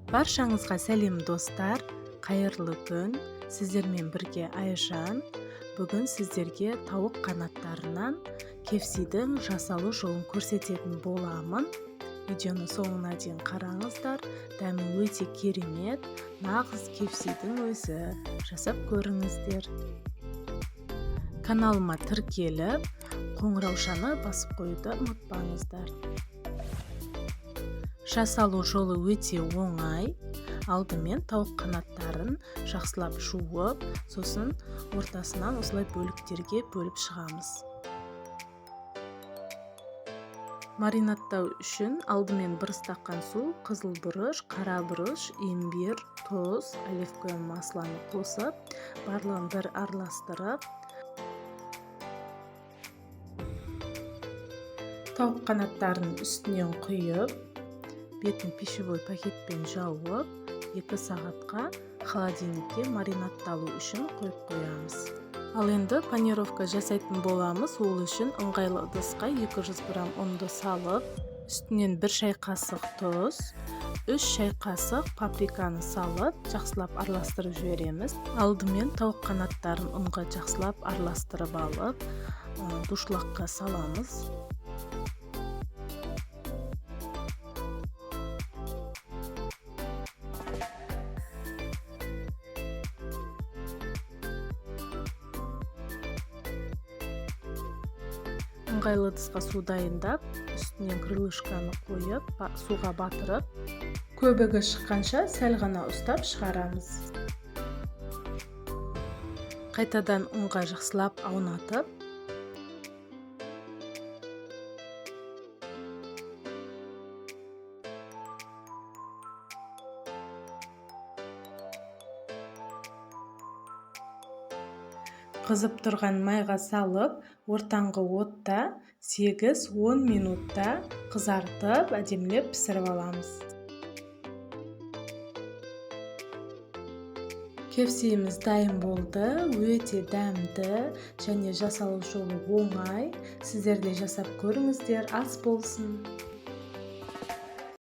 Баршаңызға сәлем достар, қайырлы күн. Сіздермен бірге Айжан. Бүгін сіздерге тауық қанаттарынан KFC-дің жасалу жолын көрсететін боламын. Видеоны соңына дейін қараңыздар. Дәмі өте керемет, нағыз KFC-дің өзі. Жасап көріңіздер. Каналыма тіркеліп, қоңыраушаны басып қоюды ұмытпаңыздар. Жасалу жолы өте оңай. Алдымен тауық қанаттарын жақсылап жуып, сосын ортасынан осылай бөліктерге бөліп шығамыз. Маринаттау үшін алдымен 1 стакан су, қызыл бұрыш, қара бұрыш, имбир, тұз, оливковое маслоны қосып, барлығын бір араластырып, тауық қанаттарын үстінен құйып, бетін пищевой пакетпен жауып, 2 сағатқа холодильникке маринатталу үшін қойып қоямыз. Ал енді панировка жасайтын боламыз. Ол үшін ыңғайлы ыдысқа 200 грамм ұнды салып, үстінен 1 шай қасық тұз, 3 шай қасық паприканы салып, жақсылап араластырып жібереміз. Алдымен тауық қанаттарын ұнға жақсылап араластырып алып, душлаққа саламыз. Ыңғайлы ыдысқа су дайындап, үстінен крылышканы қойып, суға батырып, көбігі шыққанша сәл ғана ұстап шығарамыз. Қайтадан ұнға жақсылап аунатып, қызып тұрған майға салып, ортаңғы отта 8-10 минутта қызартып, әдемілеп пісіріп аламыз. KFC-міз дайын болды, өте дәмді және жасалу жолы оңай. Сіздер де жасап көріңіздер, ас болсын.